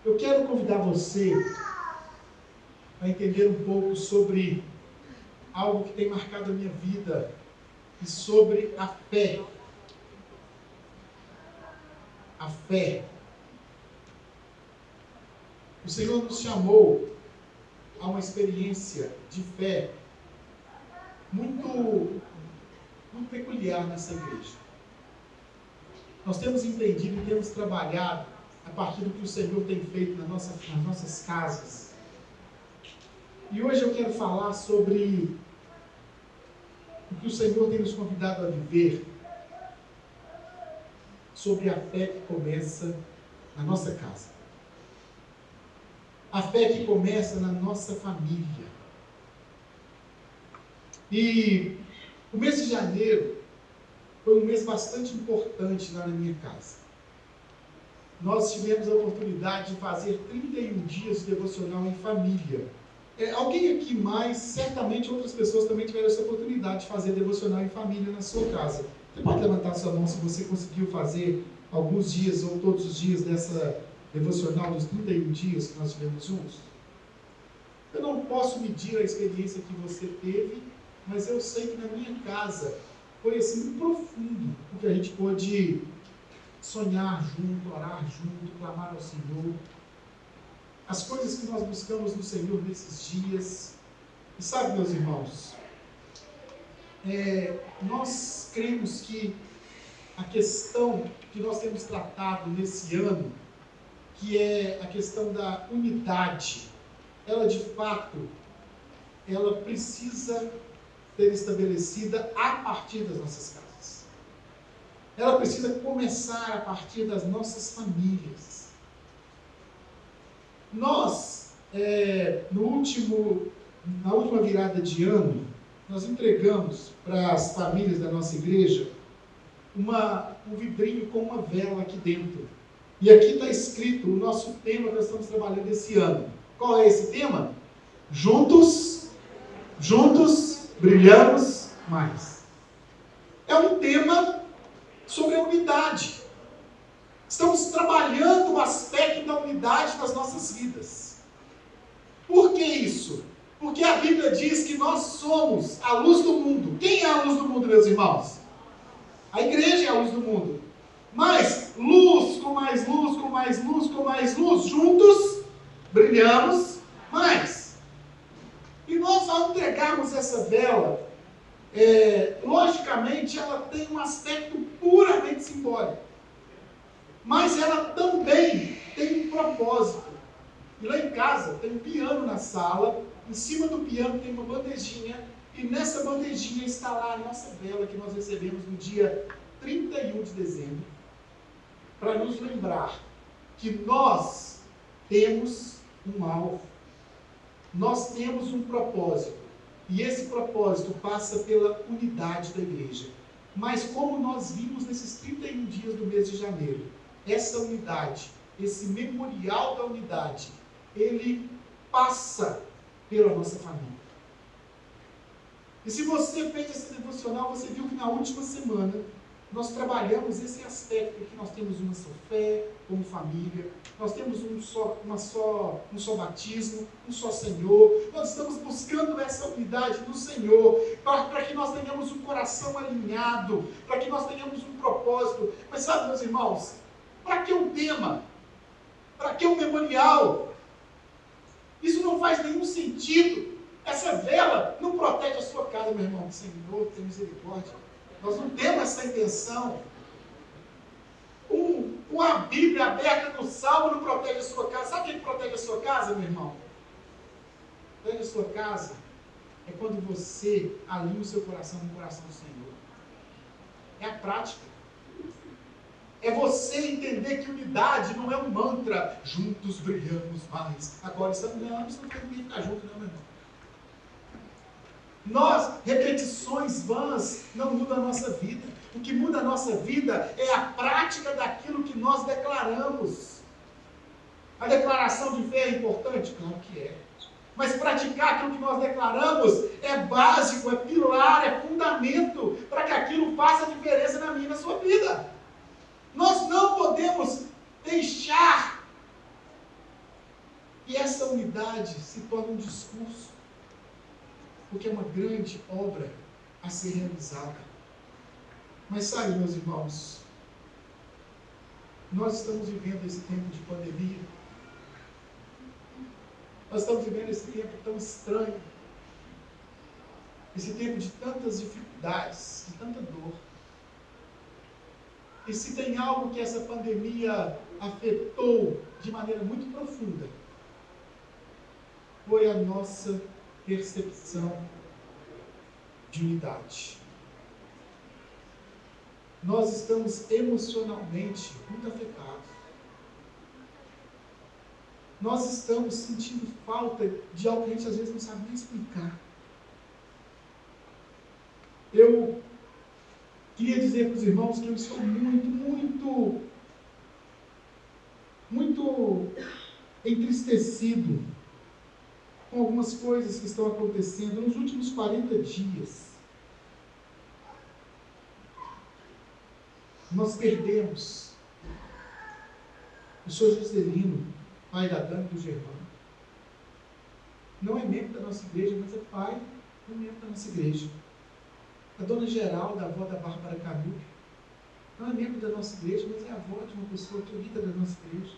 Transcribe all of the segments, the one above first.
Eu quero convidar você a entender um pouco sobre algo que tem marcado a minha vida e sobre a fé. A fé. O Senhor nos chamou a uma experiência de fé muito peculiar nessa igreja. Nós temos entendido e temos trabalhado a partir do que o Senhor tem feito nas nossas casas. E hoje eu quero falar sobre o que o Senhor tem nos convidado a viver, sobre a fé que começa na nossa casa. A fé que começa na nossa família. E o mês de janeiro foi um mês bastante importante lá na minha casa. Nós tivemos a oportunidade de fazer 31 dias de devocional em família. Alguém aqui mais, certamente outras pessoas também tiveram essa oportunidade de fazer devocional em família na sua casa. Você pode levantar sua mão se você conseguiu fazer alguns dias ou todos os dias dessa devocional dos 31 dias que nós tivemos juntos? Eu não posso medir a experiência que você teve, mas eu sei que na minha casa foi assim muito profundo, porque a gente pôde sonhar junto, orar junto, clamar ao Senhor. As coisas que nós buscamos no Senhor nesses dias. E sabe, meus irmãos, nós cremos que a questão que nós temos tratado nesse ano, que é a questão da unidade, ela de fato, ela precisa ser estabelecida a partir das nossas casas. Ela precisa começar a partir das nossas famílias. Nós, na última virada de ano, nós entregamos para as famílias da nossa igreja um vidrinho com uma vela aqui dentro. E aqui está escrito o nosso tema que nós estamos trabalhando esse ano. Qual é esse tema? Juntos brilhamos mais. É um tema sobre a unidade. Estamos trabalhando o aspecto da unidade nas nossas vidas. Por que isso? Porque a Bíblia diz que nós somos a luz do mundo. Quem é a luz do mundo, meus irmãos? A igreja é a luz do mundo. Mas luz, com mais luz, com mais luz, com mais luz, juntos brilhamos mais. E nós, ao entregarmos essa vela, logicamente ela tem um aspecto puramente simbólico. Mas ela também tem um propósito. E lá em casa tem um piano na sala, em cima do piano tem uma bandejinha, e nessa bandejinha está lá a nossa vela que nós recebemos no dia 31 de dezembro, para nos lembrar que nós temos um alvo, nós temos um propósito, e esse propósito passa pela unidade da igreja. Mas como nós vimos nesses 31 dias do mês de janeiro, essa unidade, esse memorial da unidade, ele passa pela nossa família. E se você fez esse devocional, você viu que na última semana nós trabalhamos esse aspecto que nós temos uma só fé, como família, nós temos um só batismo, um só Senhor, nós estamos buscando essa unidade do Senhor, para que nós tenhamos um coração alinhado, para que nós tenhamos um propósito. Mas sabe, meus irmãos, para que um tema? Para que um memorial? Isso não faz nenhum sentido. Essa vela não protege a sua casa, meu irmão. Senhor, tem misericórdia. Nós não temos essa intenção. Uma Bíblia aberta no Salmo não protege a sua casa. Sabe o que protege a sua casa, meu irmão? Protege a sua casa é quando você alinha o seu coração no coração do Senhor. É a prática. É você entender que unidade não é um mantra. Juntos brilhamos mais. Agora estamos... Não, isso não tem que ficar junto, não, meu irmão. Repetições vãs não mudam a nossa vida. O que muda a nossa vida é a prática daquilo que nós declaramos. A declaração de fé é importante? Claro que é. Mas praticar aquilo que nós declaramos é básico, é pilar, é fundamento para que aquilo faça diferença na minha e na sua vida. Nós não podemos deixar essa unidade se torna um discurso, porque é uma grande obra a ser realizada. Mas sabe, meus irmãos, nós estamos vivendo esse tempo de pandemia, nós estamos vivendo esse tempo tão estranho, esse tempo de tantas dificuldades, de tanta dor. E se tem algo que essa pandemia afetou de maneira muito profunda, foi a nossa percepção de unidade. Nós estamos emocionalmente muito afetados. Nós estamos sentindo falta de algo que a gente às vezes não sabe nem explicar. Eu queria dizer para os irmãos que eu estou muito entristecido com algumas coisas que estão acontecendo nos últimos 40 dias. Nós perdemos o senhor Juscelino, pai da Dani e do Germano. Não é membro da nossa igreja, mas é pai e membro da nossa igreja. A dona Geralda, a avó da Bárbara Canuto, não é membro da nossa igreja, mas é avó de uma pessoa querida da nossa igreja.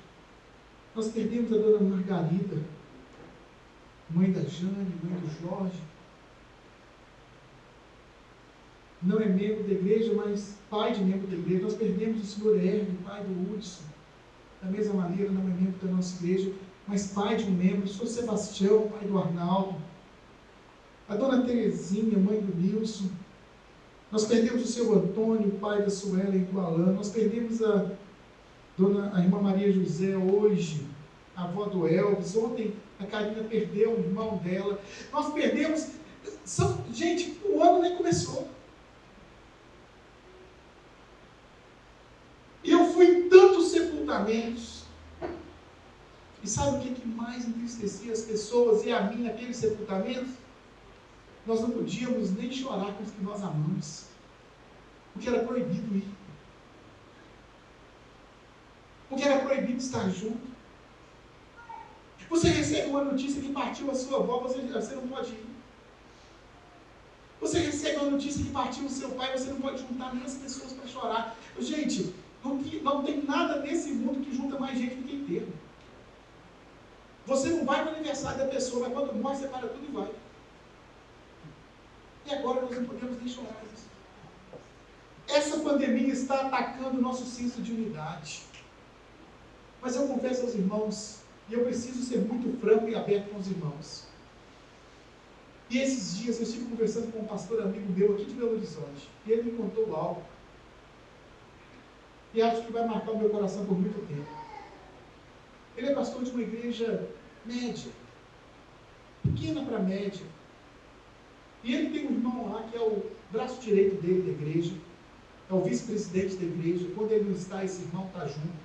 Nós perdemos a dona Margarida, mãe da Jane, mãe do Jorge. Não é membro da igreja, mas pai de membro da igreja. Nós perdemos o senhor Hermes, pai do Hudson. Da mesma maneira, não é membro da nossa igreja, mas pai de um membro. O senhor Sebastião, pai do Arnaldo. A dona Terezinha, mãe do Nilson. Nós perdemos o seu Antônio, pai da Suela e do Alain. Nós perdemos a irmã Maria José hoje, a avó do Elvis. Ontem a Karina perdeu o irmão dela. Nós perdemos... Gente, o ano nem começou. E eu fui em tantos sepultamentos. E sabe o que mais entristecia as pessoas e a mim naqueles sepultamentos? Nós não podíamos nem chorar com os que nós amamos, porque era proibido ir, porque era proibido estar junto. Você recebe uma notícia que partiu a sua avó, você não pode ir. Você recebe uma notícia que partiu o seu pai, você não pode juntar nem as pessoas para chorar. Gente, não tem nada nesse mundo que junta mais gente do que enterro. Você não vai no aniversário da pessoa, mas quando morre, você para tudo e vai. E agora nós não podemos nem chorar isso. Essa pandemia está atacando o nosso senso de unidade. Mas eu confesso aos irmãos, e eu preciso ser muito franco e aberto com os irmãos. E esses dias eu estive conversando com um pastor amigo meu aqui de Belo Horizonte, e ele me contou algo. E acho que vai marcar o meu coração por muito tempo. Ele é pastor de uma igreja média, pequena para média. E ele tem um irmão lá que é o braço direito dele da igreja, é o vice-presidente da igreja. Quando ele não está, esse irmão está junto.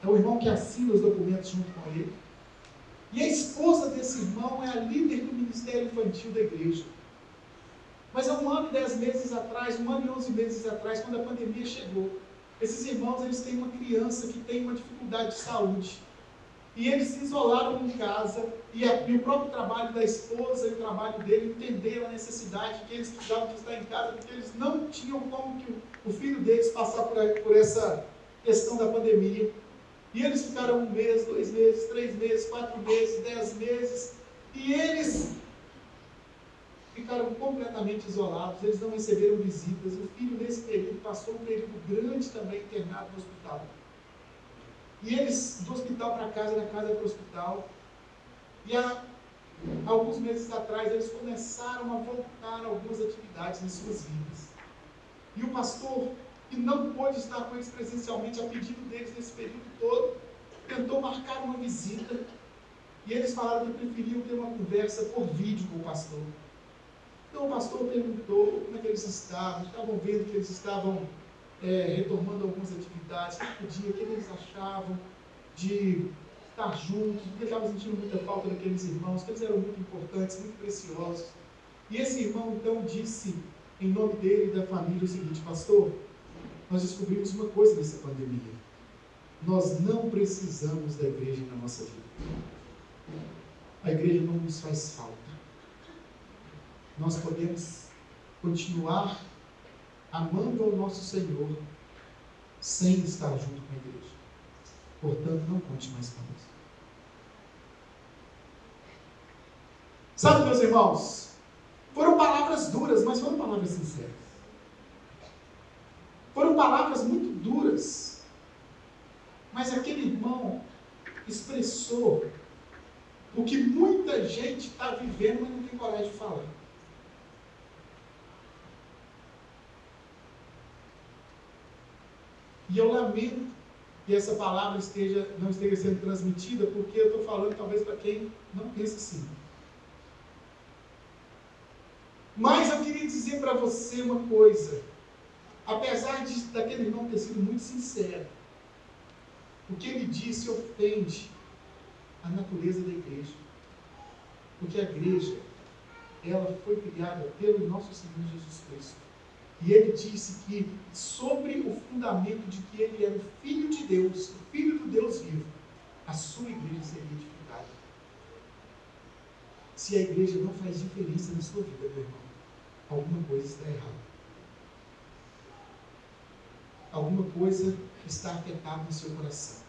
É o irmão que assina os documentos junto com ele. E a esposa desse irmão é a líder do ministério infantil da igreja. Mas há 1 ano e 10 meses atrás, 1 ano e 11 meses atrás, quando a pandemia chegou, esses irmãos eles têm uma criança que tem uma dificuldade de saúde. E eles se isolaram em casa, e o próprio trabalho da esposa e o trabalho dele entenderam a necessidade que eles precisavam de estar em casa, porque eles não tinham como que o filho deles passar por essa questão da pandemia. E eles ficaram 1 mês, 2 meses, 3 meses, 4 meses, 10 meses, e eles ficaram completamente isolados, eles não receberam visitas. O filho, nesse período, passou um período grande também internado no hospital. E eles, do hospital para casa, da casa para o hospital. E há alguns meses atrás, eles começaram a voltar a algumas atividades em suas vidas. E o pastor, que não pôde estar com eles presencialmente, a pedido deles nesse período todo, tentou marcar uma visita. E eles falaram que preferiam ter uma conversa por vídeo com o pastor. Então o pastor perguntou como é que eles estavam vendo que eles estavam retomando algumas atividades, o que eles achavam de estar juntos, porque estavam sentindo muita falta daqueles irmãos, que eles eram muito importantes, muito preciosos. E esse irmão então disse, em nome dele e da família, o seguinte: pastor, nós descobrimos uma coisa nessa pandemia. Nós não precisamos da igreja na nossa vida. A igreja não nos faz falta. Nós podemos continuar amando ao nosso Senhor sem estar junto com a igreja. Portanto, não conte mais conosco. Sabe, meus irmãos, foram palavras duras, mas foram palavras sinceras. Foram palavras muito duras, mas aquele irmão expressou o que muita gente está vivendo, mas não tem coragem de falar. E eu lamento que essa palavra não esteja sendo transmitida, porque eu estou falando talvez para quem não pensa assim. Mas eu queria dizer para você uma coisa. Apesar daquele irmão ter sido muito sincero, o que ele disse ofende a natureza da igreja. Porque a igreja, ela foi criada pelo nosso Senhor Jesus Cristo. E ele disse que, sobre o fundamento de que ele era o Filho de Deus, o Filho do Deus vivo, a sua igreja seria edificada. Se a igreja não faz diferença na sua vida, meu irmão, alguma coisa está errada. Alguma coisa está afetada no seu coração.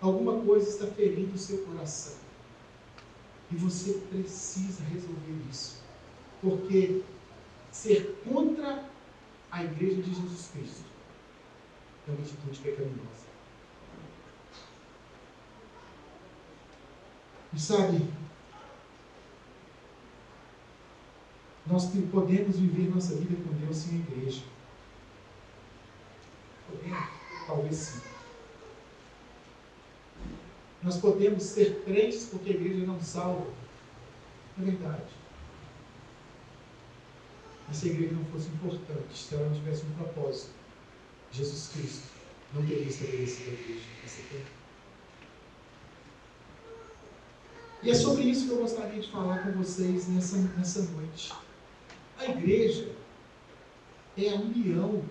Alguma coisa está ferindo o seu coração. E você precisa resolver isso. Porque ser contra a igreja de Jesus Cristo é uma atitude pecaminosa. E sabe, nós podemos viver nossa vida com Deus sem a igreja. Podemos? Talvez sim. Nós podemos ser crentes porque a igreja não salva. É verdade. Mas se a igreja não fosse importante, se ela não tivesse um propósito, Jesus Cristo não teria estabelecido a igreja nessa terra. E é sobre isso que eu gostaria de falar com vocês nessa noite. A igreja é a união,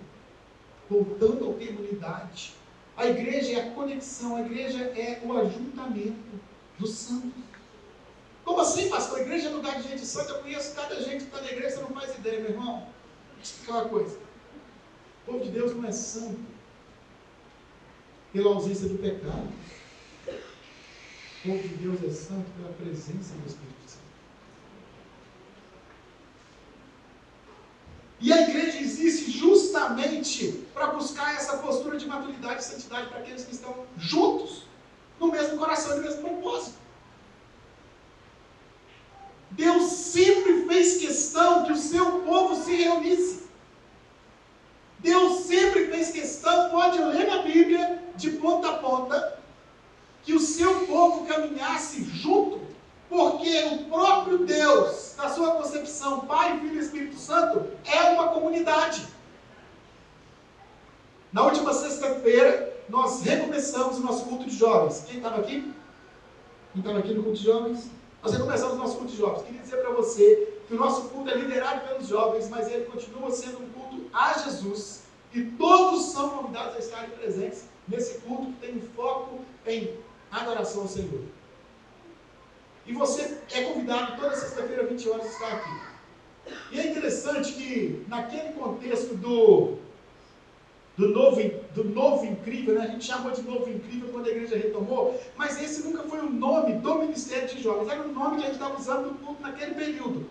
voltando ao termo unidade. A igreja é a conexão, a igreja é o ajuntamento dos santos. Como assim, pastor? A igreja é lugar de gente santa. Eu conheço cada gente que está na igreja, você não faz ideia, meu irmão. Deixa eu explicar uma coisa. O povo de Deus não é santo pela ausência do pecado. O povo de Deus é santo pela presença do Espírito Santo. E a igreja existe justamente para buscar essa postura de maturidade e santidade para aqueles que estão juntos, no mesmo coração e no mesmo propósito. Deus sempre fez questão que o seu povo se reunisse. Deus sempre fez questão, pode ler na Bíblia, de ponta a ponta, que o seu povo caminhasse junto, porque o próprio Deus, na sua concepção, Pai, Filho e Espírito Santo, é uma comunidade. Na última sexta-feira, nós recomeçamos o nosso culto de jovens. Quem estava aqui? Quem estava aqui no culto de jovens? Nós recomeçamos o nosso culto de jovens. Queria dizer para você que o nosso culto é liderado pelos jovens, mas ele continua sendo um culto a Jesus. E todos são convidados a estarem presentes nesse culto que tem um foco em adoração ao Senhor. E você é convidado toda sexta-feira, 20 horas, a estar aqui. E é interessante que, naquele contexto do novo incrível, né? A gente chamou de novo incrível quando a igreja retomou, mas esse nunca foi o nome do Ministério de Jovens, era o nome que a gente estava usando no culto naquele período.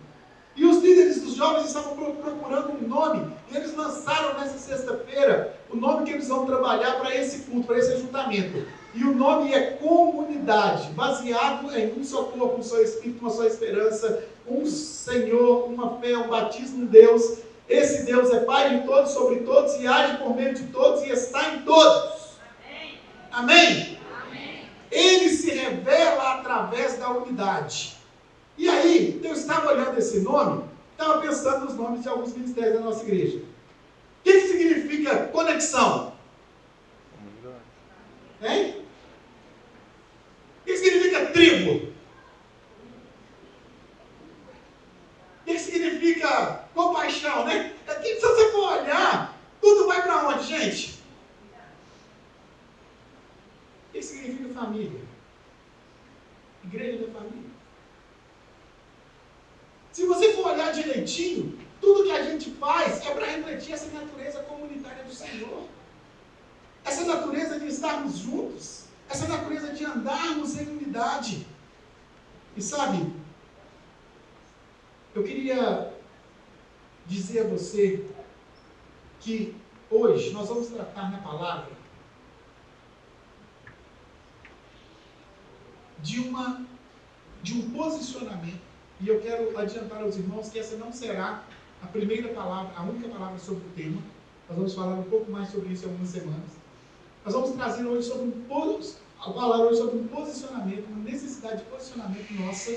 E os líderes dos jovens estavam procurando um nome, e eles lançaram nessa sexta-feira o nome que eles vão trabalhar para esse culto, para esse ajuntamento. E o nome é Comunidade, baseado em um só corpo, um só Espírito, uma só esperança, um Senhor, uma fé, um batismo em Deus. Esse Deus é Pai de todos, sobre todos, e age por meio de todos, e está em todos. Amém? Amém? Ele se revela através da unidade. E aí, eu estava olhando esse nome, estava pensando nos nomes de alguns ministérios da nossa igreja. O que significa conexão? Hein? O que significa tribo? O que significa compaixão, né? Aqui, se você for olhar, tudo vai para onde, gente? que significa família? Igreja da família. Se você for olhar direitinho, tudo que a gente faz é para refletir essa natureza comunitária do Senhor. Essa natureza de estarmos juntos. Essa natureza de andarmos em unidade. E sabe, eu queria dizer a você que hoje nós vamos tratar na palavra de um posicionamento. E eu quero adiantar aos irmãos que essa não será a primeira palavra, a única palavra sobre o tema. Nós vamos falar um pouco mais sobre isso em algumas semanas. Nós vamos trazer hoje sobre um posicionamento, uma necessidade de posicionamento nossa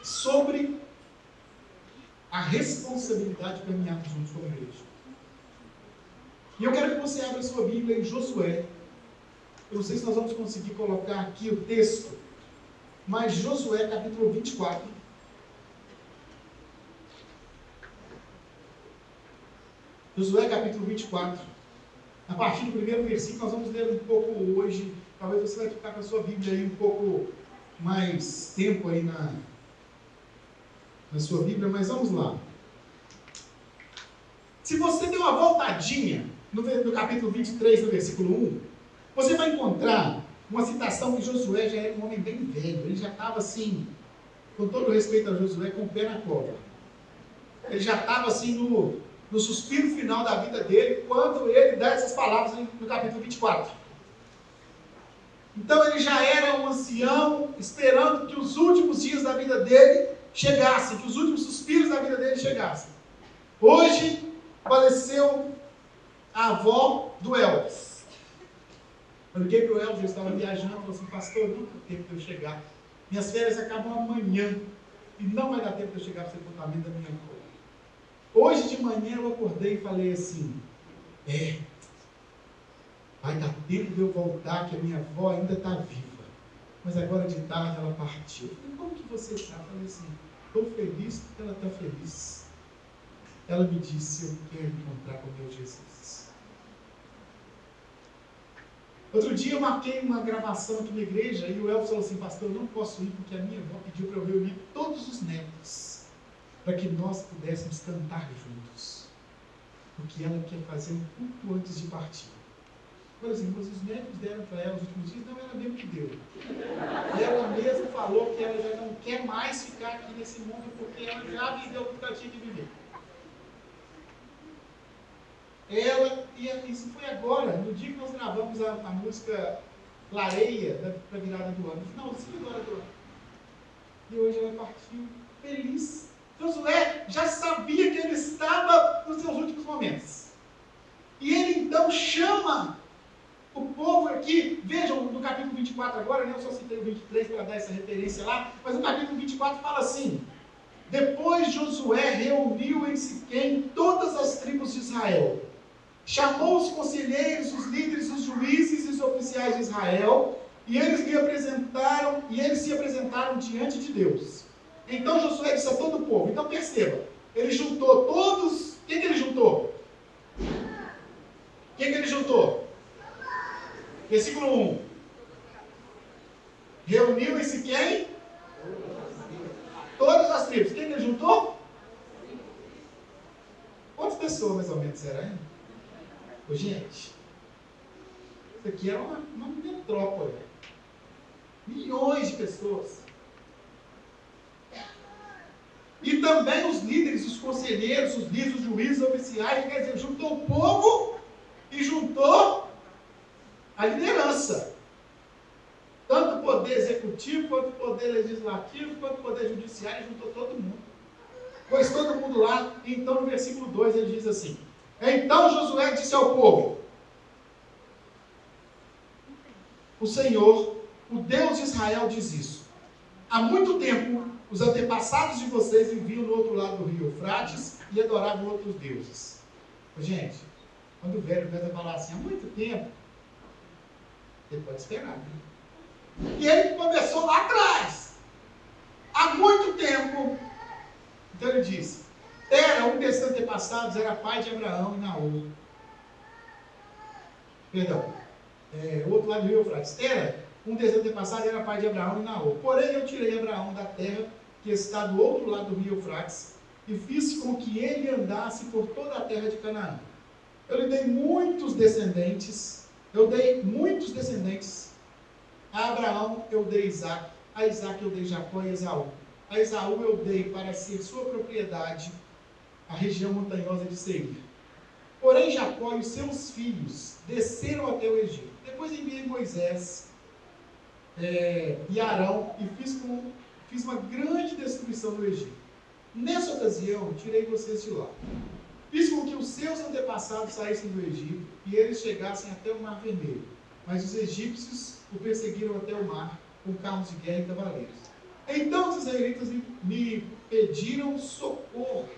sobre a responsabilidade de caminharmos juntos como igreja. E eu quero que você abra a sua Bíblia em Josué. Eu não sei se nós vamos conseguir colocar aqui o texto, mas Josué capítulo 24. Josué capítulo 24. A partir do primeiro versículo, nós vamos ler um pouco hoje. Talvez você vai ficar com a sua Bíblia aí um pouco mais tempo aí na sua Bíblia, mas vamos lá. Se você der uma voltadinha no capítulo 23, no versículo 1, você vai encontrar uma citação que Josué já era um homem bem velho. Ele já estava assim, com todo respeito a Josué, com o pé na cova. Ele já estava assim no suspiro final da vida dele, quando ele dá essas palavras no capítulo 24. Então ele já era um ancião, esperando que os últimos dias da vida dele chegassem, que os últimos suspiros da vida dele chegassem. Hoje faleceu a avó do Elvis. Eu liguei para o Elvis, eu estava viajando, falou assim: pastor, não tem tempo de eu chegar. Minhas férias acabam amanhã e não vai dar tempo de eu chegar para o sepultamento da minha avó. Hoje de manhã eu acordei e falei assim: vai dar tempo de eu voltar, que a minha avó ainda está viva. Mas agora de tarde ela partiu. Eu falei: como que você está? Eu falei assim: estou feliz porque ela está feliz. Ela me disse: eu quero encontrar com o meu Jesus. Outro dia eu marquei uma gravação aqui na igreja e o Elvis falou assim: pastor, eu não posso ir porque a minha avó pediu para eu reunir todos os netos para que nós pudéssemos cantar juntos, porque ela quer fazer um culto antes de partir. Por exemplo, os netos deram para ela nos últimos dias, não, ela mesmo que deu. Ela mesma falou que ela já não quer mais ficar aqui nesse mundo, porque ela já viveu o que ela tinha que viver. Isso foi agora, no dia que nós gravamos a música Lareia, da virada do ano, no finalzinho agora do ano. E hoje ela partiu feliz. Josué já sabia que ele estava nos seus últimos momentos. E ele então chama o povo aqui. Vejam no capítulo 24 agora, né? Eu só citei o 23 para dar essa referência lá, mas no capítulo 24 fala assim: depois Josué reuniu em Siquém todas as tribos de Israel. Chamou os conselheiros, os líderes, os juízes e os oficiais de Israel, e eles se apresentaram diante de Deus. Então Josué disse a todo o povo. Então perceba, ele juntou todos. Quem que ele juntou? Quem que ele juntou? Versículo 1. Reuniu em Siquém todas as tribos. Quem que ele juntou? Quantas pessoas mais ou menos era, hein? Gente, isso aqui era uma metrópole. Milhões de pessoas. E também os líderes, os conselheiros, os líderes, os juízes, os oficiais, quer dizer, juntou o povo e juntou a liderança. Tanto o poder executivo, quanto o poder legislativo, quanto o poder judiciário, juntou todo mundo. Pôs todo mundo lá. E então no versículo 2 ele diz assim: então Josué disse ao povo: o Senhor, o Deus de Israel, diz isso. Há muito tempo, os antepassados de vocês viviam no outro lado do rio Eufrates e adoravam outros deuses. Gente, quando o velho começa a falar assim, há muito tempo, ele pode esperar, né? E ele começou lá atrás. Há muito tempo. Então ele disse: Tera, um desses antepassados, era pai de Abraão e Naor. Perdão. O outro lado do rio Eufrates. Tera um desses antepassados era pai de Abraão e Naor. Porém, eu tirei Abraão da terra que está do outro lado do rio Eufrates, e fiz com que ele andasse por toda a terra de Canaã. Eu lhe dei muitos descendentes, a Abraão eu dei Isaque, a Isaque eu dei Jacó e Esaú. A Esaú eu dei para ser sua propriedade a região montanhosa de Seir. Porém, Jacó e os seus filhos desceram até o Egito. Depois enviei Moisés e Arão e fiz uma grande destruição no Egito. Nessa ocasião, tirei vocês de lá. Fiz com que os seus antepassados saíssem do Egito e eles chegassem até o Mar Vermelho. Mas os egípcios o perseguiram até o mar com carros de guerra e cavaleiros. Então os israelitas me pediram socorro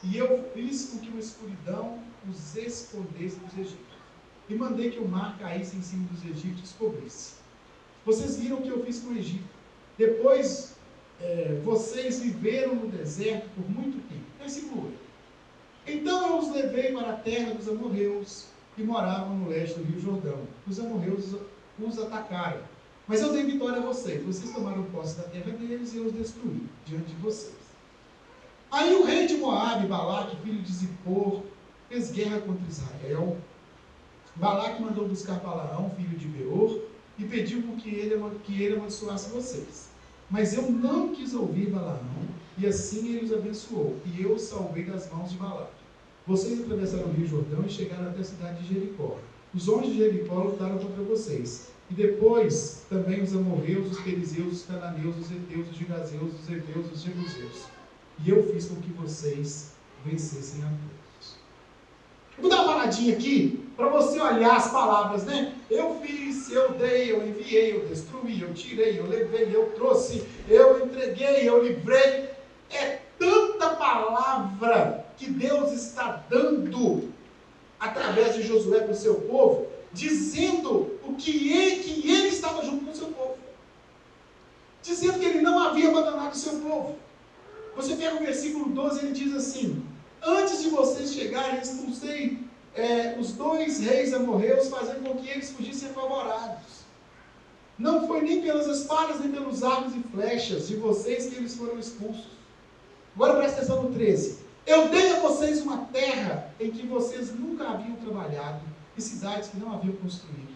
e eu fiz com que uma escuridão os escondesse dos egípcios. E mandei que o mar caísse em cima dos egípcios e cobrisse. Vocês viram o que eu fiz com o Egito. Depois, vocês viveram no deserto por muito tempo. Versículo 8. Então eu os levei para a terra dos amorreus, que moravam no leste do rio Jordão. Os amorreus os atacaram. Mas eu dei vitória a vocês. Vocês tomaram posse da terra deles e eu os destruí diante de vocês. Aí o rei de Moabe, Balaque, filho de Zippor, fez guerra contra Israel. Balaque mandou buscar Balaão, filho de Beor, e pediu que ele abençoasse vocês. Mas eu não quis ouvir Balaão, e assim ele os abençoou, e eu os salvei das mãos de Balaque. Vocês atravessaram o rio Jordão e chegaram até a cidade de Jericó. Os homens de Jericó lutaram contra vocês. E depois também os amorreus, os perizeus, os cananeus, os heteus, os gigazeus, os heveus, os jebuseus. E eu fiz com que vocês vencessem a todos. Eu vou dar uma paradinha aqui, para você olhar as palavras, né? Eu fiz, eu dei, eu enviei, eu destruí, eu tirei, eu levei, eu trouxe, eu entreguei, eu livrei. É tanta palavra que Deus está dando através de Josué para o seu povo, dizendo que ele estava junto com o seu povo. Dizendo que ele não havia abandonado o seu povo. Você pega o versículo 12, ele diz assim: antes de vocês chegarem, expulsei os 2 reis amorreus, fazendo com que eles fugissem apavorados. Não foi nem pelas espadas, nem pelos arcos e flechas de vocês que eles foram expulsos. Agora presta atenção no 13. Eu dei a vocês uma terra em que vocês nunca haviam trabalhado, e cidades que não haviam construído.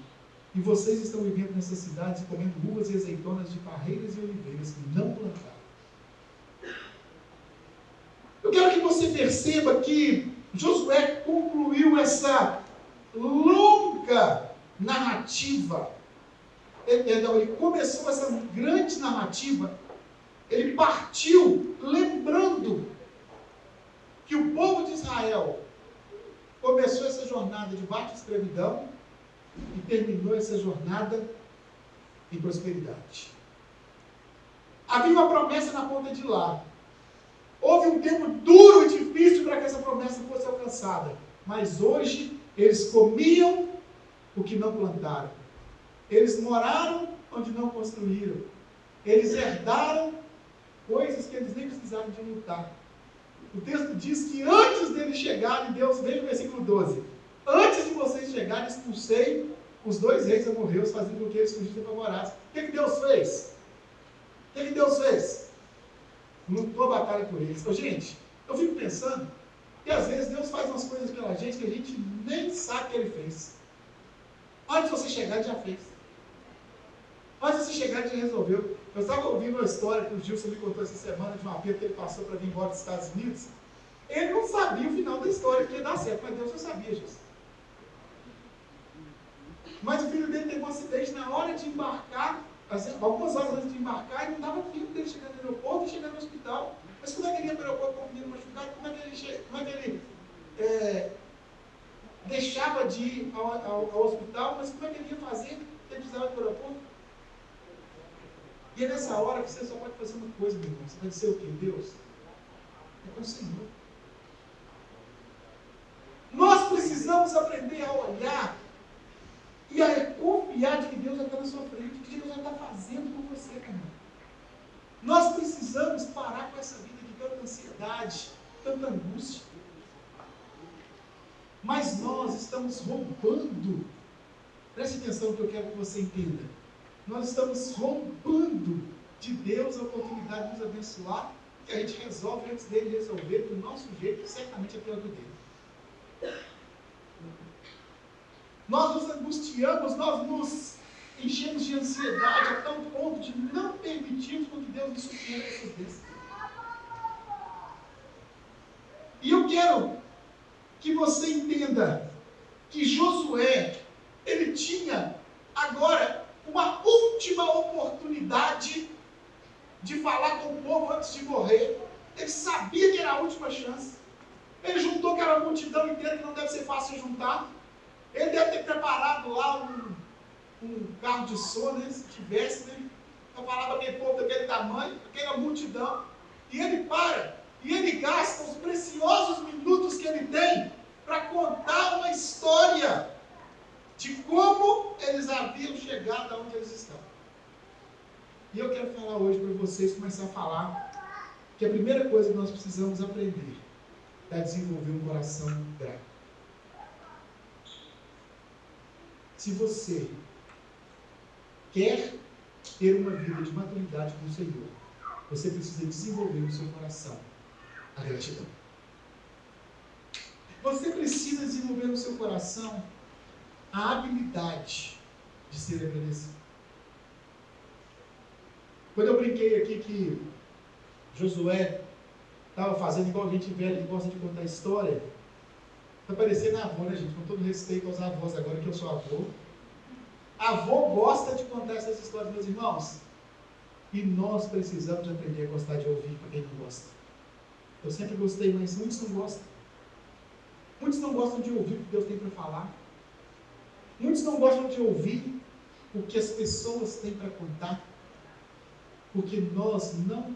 E vocês estão vivendo nessas cidades, comendo uvas e azeitonas de parreiras e oliveiras que não plantaram. Eu quero que você perceba que Josué concluiu essa longa narrativa. Ele começou essa grande narrativa. Ele partiu lembrando que o povo de Israel começou essa jornada de baixa escravidão e terminou essa jornada em prosperidade. Havia uma promessa na ponta de lá. Houve um tempo duro e difícil para que essa promessa fosse alcançada. Mas hoje eles comiam o que não plantaram. Eles moraram onde não construíram. Eles herdaram coisas que eles nem precisaram de lutar. O texto diz que antes deles chegarem, Deus, veja o versículo 12. Antes de vocês chegarem, expulsei os 2 reis amorreus, fazendo com que eles fugissem apavorados. O que Deus fez? O que Deus fez? Lutou a batalha por eles. Gente, eu fico pensando que às vezes Deus faz umas coisas pela gente que a gente nem sabe que Ele fez. Antes de você chegar, Ele já fez. Antes de você chegar, Ele já resolveu. Eu estava ouvindo uma história que o Gilson me contou essa semana de um apelo que ele passou para vir embora dos Estados Unidos. Ele não sabia o final da história, que ia dar certo, mas Deus já sabia, Gilson. Mas o filho dele teve um acidente na hora de embarcar, algumas horas antes de embarcar, e não dava tempo dele chegar no aeroporto e chegar no hospital. Mas como é que ele ia para o aeroporto com o menino machucado? Como é que ele deixava de ir ao hospital? Mas como é que ele ia fazer? Ele precisava ir para o aeroporto? E é nessa hora que você só pode fazer uma coisa, meu irmão. Você vai dizer o quê? Deus? É com o Senhor. Nós precisamos aprender a olhar e a confiar de que Deus já está na sua frente, que Deus já está fazendo por você, irmão. Nós precisamos parar com essa vida de tanta ansiedade, tanta angústia. Mas nós estamos roubando. Preste atenção no que eu quero que você entenda. nós estamos roubando de Deus a oportunidade de nos abençoar, que a gente resolve antes dele resolver do nosso jeito, que certamente é pior do dele. Nós nos angustiamos, nós nos enchemos de ansiedade a tal ponto de não permitirmos que Deus nos surpreenda essas vezes. E eu quero que você entenda que Josué, ele tinha agora uma última oportunidade de falar com o povo antes de morrer. Ele sabia que era a última chance. Ele juntou aquela multidão inteira, que não deve ser fácil juntar. Ele deve ter preparado lá um carro de som, né, se tivesse, né, para falar para aquele povo daquele tamanho, aquela multidão. E ele para, e ele gasta os preciosos minutos que ele tem para contar uma história de como eles haviam chegado aonde eles estão. E eu quero falar hoje para vocês, começar a falar que a primeira coisa que nós precisamos aprender é desenvolver um coração grato. Se você quer ter uma vida de maturidade com o Senhor, você precisa desenvolver no seu coração a gratidão. Você precisa desenvolver no seu coração a habilidade de ser agradecido. Quando eu brinquei aqui que Josué estava fazendo igual a gente velho que gosta de contar história, está parecendo avô, né, gente? Com todo respeito aos avós, agora que eu sou avô. Avô gosta de contar essas histórias, meus irmãos. E nós precisamos aprender a gostar de ouvir para quem não gosta. Eu sempre gostei, mas muitos não gostam. Muitos não gostam de ouvir o que Deus tem para falar. Muitos não gostam de ouvir o que as pessoas têm para contar. Porque nós não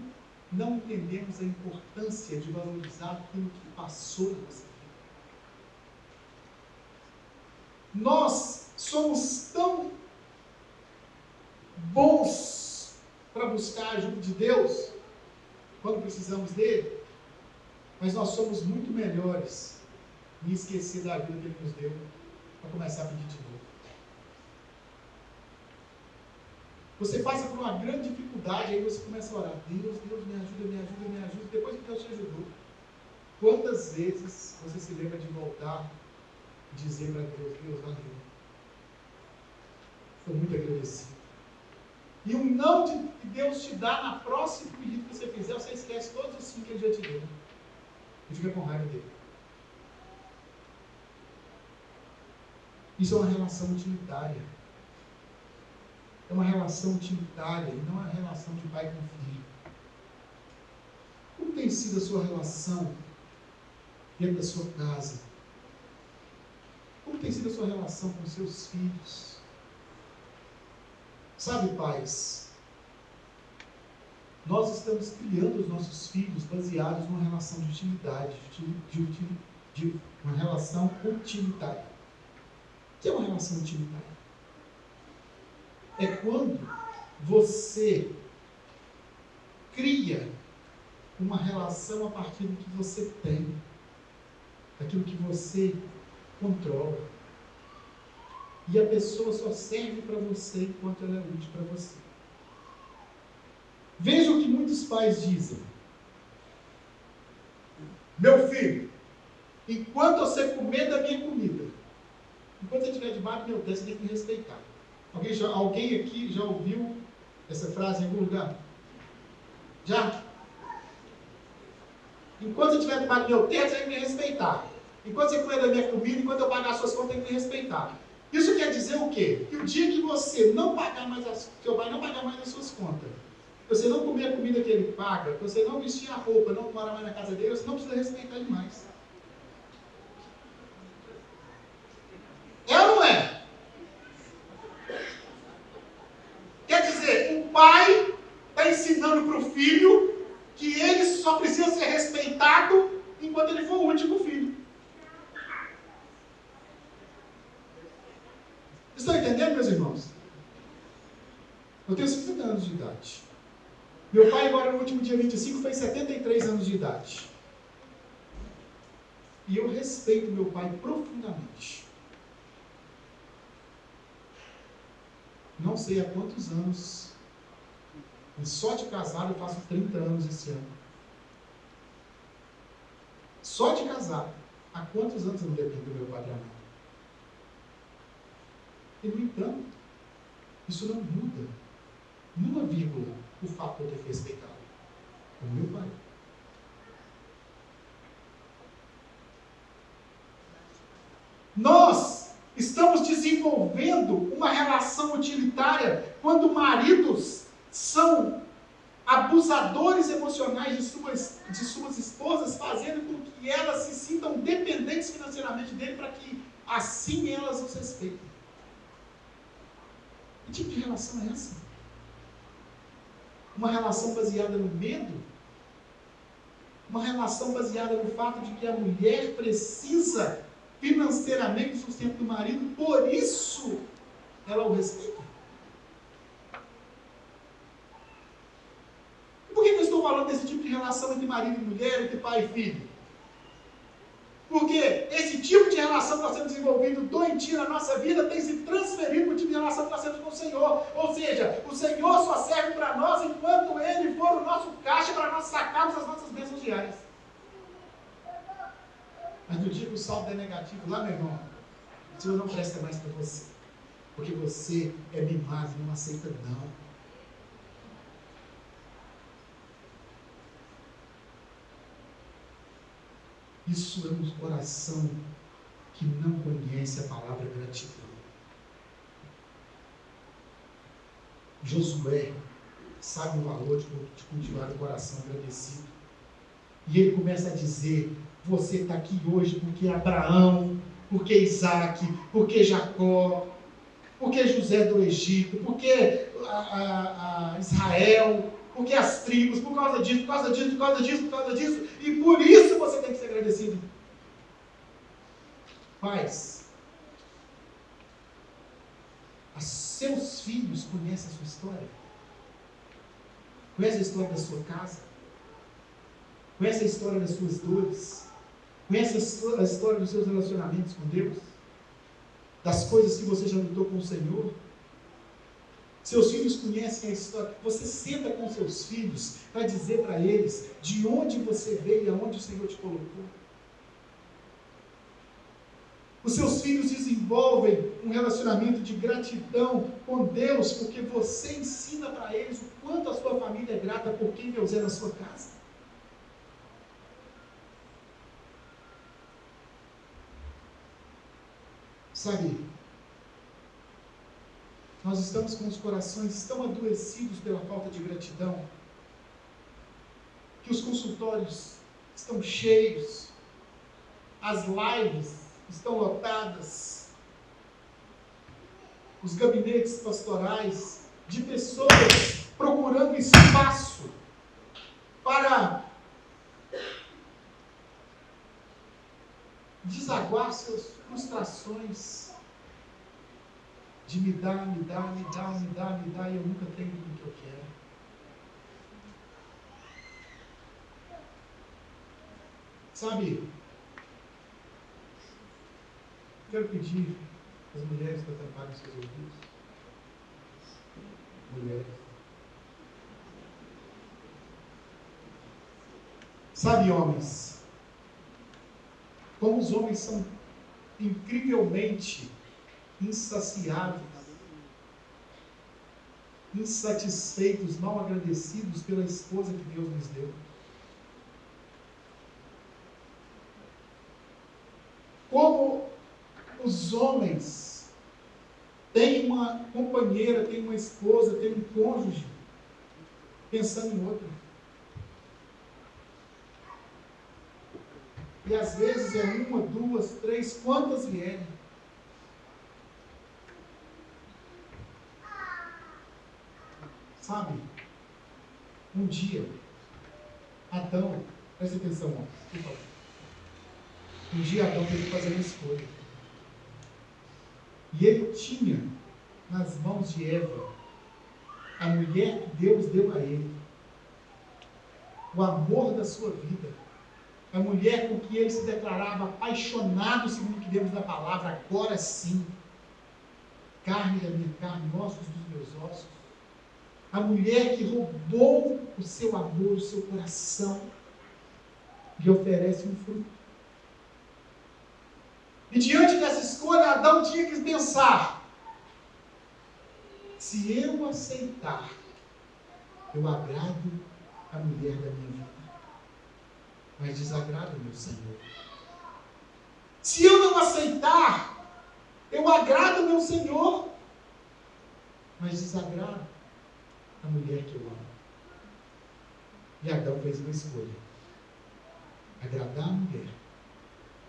entendemos a importância de valorizar aquilo que passou na nossa vida. Nós somos tão bons para buscar a ajuda de Deus quando precisamos dele, mas nós somos muito melhores em esquecer da ajuda que ele nos deu para começar a pedir de novo. Você passa por uma grande dificuldade, aí você começa a orar, Deus, me ajuda, depois que Deus te ajudou. Quantas vezes você se lembra de voltar e dizer para Deus, valeu. Estou muito agradecido. E o não que Deus te dá na próxima pedido que você fizer, você esquece todos os 5 que Ele já te deu. E fica com raiva dele. Isso é uma relação utilitária. É uma relação utilitária e não é uma relação de pai com filho. Como tem sido a sua relação dentro da sua casa? Como tem sido a sua relação com seus filhos? Sabe, pais, nós estamos criando os nossos filhos baseados numa relação de utilidade, de uma relação utilitária. O que é uma relação utilitária? É quando você cria uma relação a partir do que você tem, daquilo que você controla. E a pessoa só serve para você enquanto ela é útil para você. Veja o que muitos pais dizem. Meu filho, enquanto você comer da minha comida, enquanto você estiver debaixo do meu teto, você tem que me respeitar. Alguém aqui já ouviu essa frase em algum lugar? Já? Enquanto você estiver debaixo do meu teto, você tem que me respeitar. Enquanto você comer da minha comida, enquanto eu pagar as suas contas, tem que me respeitar. Isso quer dizer o quê? Que o dia que você não pagar mais seu pai não pagar mais as suas contas, você não comer a comida que ele paga, você não vestir a roupa, não morar mais na casa dele, você não precisa respeitar ele mais. É ou não é? Quer dizer, o pai está ensinando para o filho que ele só precisa ser respeitado enquanto ele for útil para o filho. Estão entendendo, meus irmãos? Eu tenho 50 anos de idade. Meu pai, agora no último dia 25, fez 73 anos de idade. E eu respeito meu pai profundamente. não sei há quantos anos, e só de casado eu faço 30 anos esse ano. Só de casado, há quantos anos eu não dependo do meu pai e da mãe? E, no entanto, isso não muda, numa vírgula, o fato de eu ter respeitado o meu pai. Nós estamos desenvolvendo uma relação utilitária quando maridos são abusadores emocionais de suas esposas, fazendo com que elas se sintam dependentes financeiramente dele, para que assim elas os respeitem. Que tipo de relação é essa? Uma relação baseada no medo? Uma relação baseada no fato de que a mulher precisa financeiramente do sustento do marido, por isso ela o respeita? Por que eu estou falando desse tipo de relação entre marido e mulher, entre pai e filho? Porque esse tipo de relação que está sendo desenvolvido doentio na nossa vida tem se transferido para o tipo de relação que nós temos com o Senhor. Ou seja, o Senhor só serve para nós enquanto Ele for o nosso caixa para nós sacarmos as nossas bênçãos diárias. Mas no dia que o saldo é negativo, lá, meu irmão, o Senhor não presta mais para você. Porque você é mimado, não aceita não. Isso é um coração que não conhece a palavra gratidão. Josué sabe o valor de cultivar o coração agradecido. E ele começa a dizer: você está aqui hoje porque Abraão, porque Isaac, porque Jacó, porque José do Egito, porque Israel, porque as tribos, por causa disso, por causa disso, por causa disso, por causa disso, e por isso você tem que ser agradecido. Pais, seus filhos conhecem a sua história? Conhecem a história da sua casa? Conhecem a história das suas dores? Conhecem a história dos seus relacionamentos com Deus? Das coisas que você já lutou com o Senhor? Seus filhos conhecem a história. Você senta com seus filhos para dizer para eles de onde você veio e aonde o Senhor te colocou. Os seus filhos desenvolvem um relacionamento de gratidão com Deus, porque você ensina para eles o quanto a sua família é grata por quem Deus é na sua casa. Sabe, nós estamos com os corações tão adoecidos pela falta de gratidão, que os consultórios estão cheios, as lives estão lotadas, os gabinetes pastorais de pessoas procurando espaço para desaguar suas frustrações de me dá, e eu nunca tenho tudo o que eu quero. Sabe, quero pedir às mulheres para tamparem seus ouvidos. Mulheres. Sabe, homens, como os homens são incrivelmente insaciáveis, insatisfeitos, mal agradecidos pela esposa que Deus nos deu. Como os homens têm uma companheira, têm uma esposa, têm um cônjuge, pensando em outra. E às vezes é uma, duas, três, quantas vierem. Sabe, um dia, Adão, presta atenção, por favor. Um dia Adão teve que fazer uma escolha. E ele tinha nas mãos de Eva a mulher que Deus deu a ele, o amor da sua vida, a mulher com que ele se declarava apaixonado, segundo o que Deus da palavra, agora sim. carne da minha carne, ossos dos meus ossos. A mulher que roubou o seu amor, o seu coração, lhe oferece um fruto. E diante dessa escolha, Adão tinha que pensar: se eu aceitar, eu agrado a mulher da minha vida, mas desagrado o meu Senhor. Se eu não aceitar, eu agrado o meu Senhor, mas desagrado a mulher que eu amo. E Adão fez uma escolha: agradar a mulher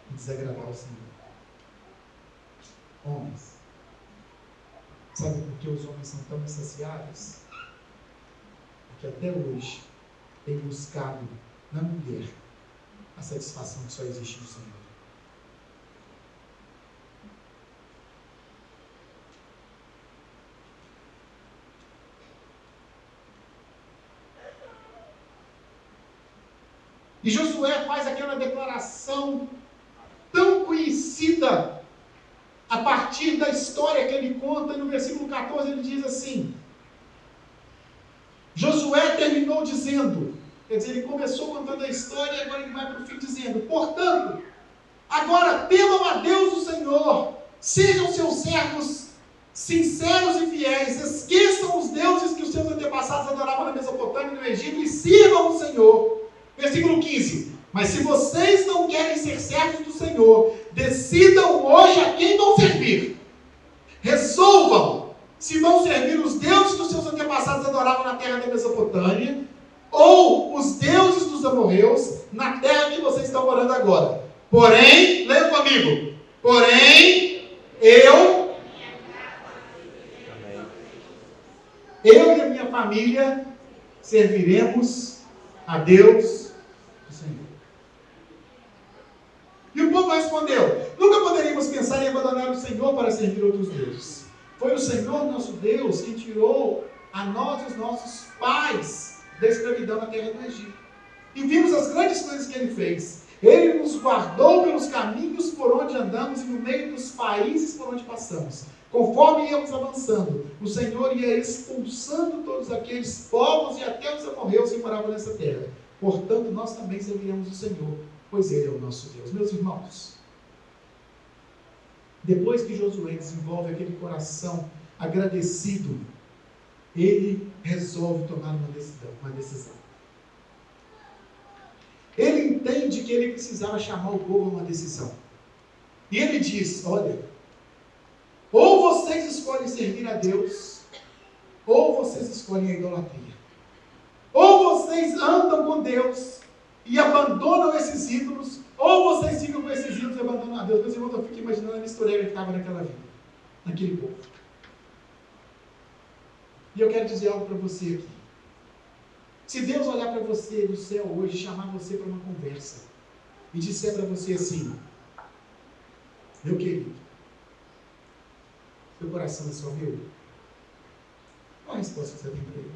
e desagradar o Senhor. Homens, sabe por que os homens são tão insaciáveis? Porque até hoje têm buscado na mulher a satisfação que só existe no Senhor. E Josué faz aquela declaração tão conhecida a partir da história que ele conta. E no versículo 14 ele diz assim: Josué terminou dizendo, quer dizer, ele começou contando a história e agora ele vai para o fim dizendo: portanto, agora temam a Deus o Senhor, sejam seus servos sinceros e fiéis, esqueçam os deuses que os seus antepassados adoravam na Mesopotâmia e no Egito e sirvam o Senhor. Versículo 15: mas se vocês não querem ser servos do Senhor, decidam hoje a quem vão servir. Resolvam se vão servir os deuses que os seus antepassados adoravam na terra da Mesopotâmia, ou os deuses dos amorreus na terra que vocês estão morando agora. Porém, leia comigo, porém, eu e a minha família serviremos a Deus do Senhor. E o povo respondeu: nunca poderíamos pensar em abandonar o Senhor para servir outros deuses. Foi o Senhor nosso Deus que tirou a nós e os nossos pais da escravidão na terra do Egito. E vimos as grandes coisas que Ele fez. Ele nos guardou pelos caminhos por onde andamos e no meio dos países por onde passamos. Conforme íamos avançando, o Senhor ia expulsando todos aqueles povos e até os amorreus que moravam nessa terra. Portanto, nós também serviremos o Senhor, pois Ele é o nosso Deus. Meus irmãos, depois que Josué desenvolve aquele coração agradecido, ele resolve tomar uma decisão. Ele entende que ele precisava chamar o povo a uma decisão. E ele diz: olha, ou vocês escolhem servir a Deus, ou vocês escolhem a idolatria. Ou vocês andam com Deus e abandonam esses ídolos, ou vocês ficam com esses ídolos e abandonam a Deus. Meus irmãos, eu fico imaginando a mistureira que estava naquela vida, naquele povo. E eu quero dizer algo para você aqui. Se Deus olhar para você do céu hoje, chamar você para uma conversa, e disser para você assim: meu querido, seu coração é só meu, qual a resposta que você tem para ele?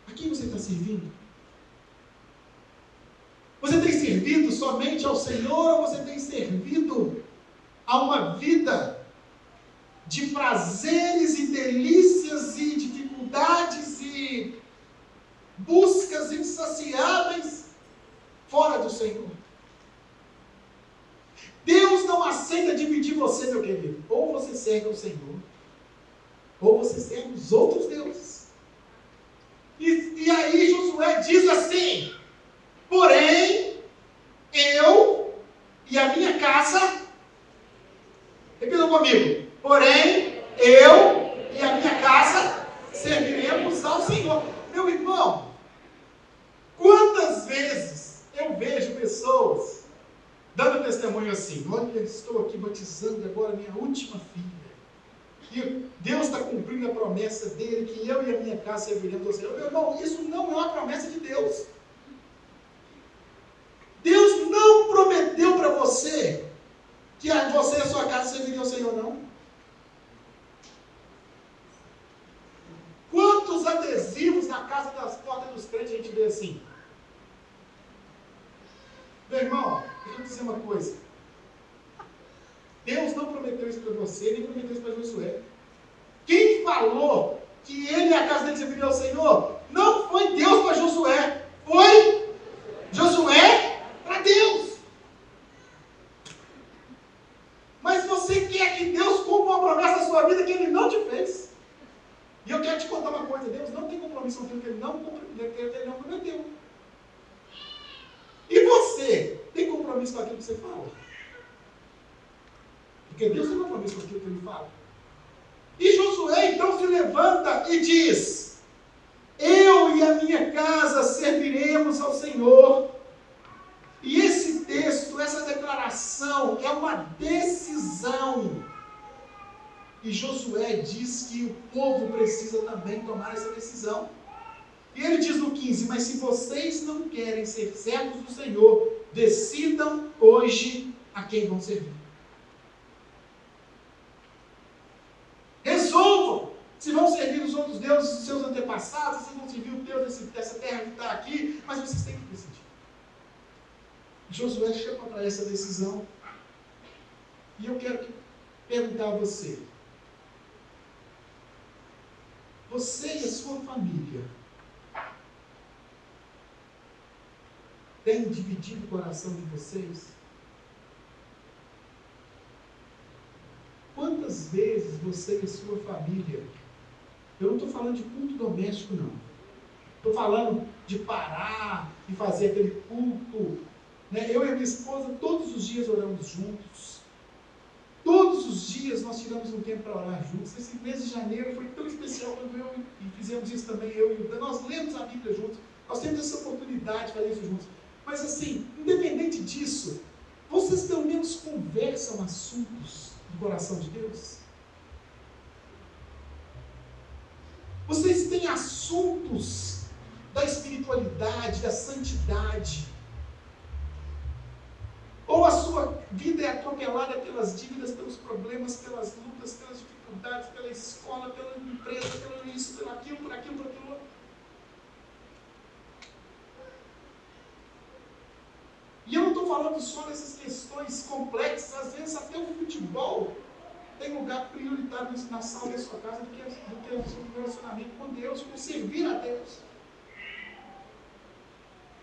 A quem você está servindo? Você tem servido somente ao Senhor, ou você tem servido a uma vida de prazeres e delícias e dificuldades e buscas insaciáveis fora do Senhor? Deus não aceita dividir você, meu querido. Ou você serve ao Senhor, ou você serve os outros deuses. E aí Josué diz assim: porém, eu e a minha casa, repita comigo, porém, eu e a minha casa serviremos ao Senhor. Meu irmão, quantas vezes eu vejo pessoas dando testemunho assim: olha, estou aqui batizando agora minha última filha, e Deus está cumprindo a promessa dele, que eu e a minha casa serviremos ao Senhor. Meu irmão, isso não é uma promessa de Deus. Deus não prometeu para você que você e a sua casa serviriam ao Senhor, não. Quantos adesivos na casa das portas dos crentes a gente vê assim? Meu irmão, uma coisa. Deus não prometeu isso para você, nem prometeu isso para Josué. Quem falou que ele e a casa dele serviriam ao Senhor, não foi Deus para Josué, foi Josué para Deus. Mas você quer que Deus cumpra uma promessa na sua vida que Ele não te fez. E eu quero te contar uma coisa, Deus não tem compromisso com aquilo que Ele não prometeu. E você tem compromisso com aquilo que você fala? Porque Deus tem compromisso com aquilo que Ele fala. E Josué então se levanta e diz: eu e a minha casa serviremos ao Senhor. E esse texto, essa declaração é uma decisão. E Josué diz que o povo precisa também tomar essa decisão. E ele diz no 15: mas se vocês não querem ser servos do Senhor, decidam hoje a quem vão servir. Resolvam se vão servir os outros deuses dos seus antepassados, se vão servir o Deus dessa terra que está aqui, mas vocês têm que decidir. Josué chama para essa decisão. E eu quero perguntar a você: você e a sua família têm dividido o coração de vocês? Quantas vezes você e a sua família, eu não estou falando de culto doméstico não, estou falando de parar e fazer aquele culto, né? Eu e a minha esposa todos os dias oramos juntos, todos os dias nós tiramos um tempo para orar juntos. Esse mês de janeiro foi tão especial quando e fizemos isso também, eu e o Dan. Nós lemos a Bíblia juntos, nós temos essa oportunidade de fazer isso juntos. Mas assim, independente disso, vocês pelo menos conversam assuntos do coração de Deus? Vocês têm assuntos da espiritualidade, da santidade? Ou a sua vida é atropelada pelas dívidas, pelos problemas, pelas lutas, pelas dificuldades, pela escola, pela empresa, pelo isso, pelo aquilo, por aquilo, por aquilo outro? E eu não estou falando só dessas questões complexas. Às vezes até o futebol tem lugar prioritário na sala da sua casa do que o seu relacionamento com Deus, com servir a Deus.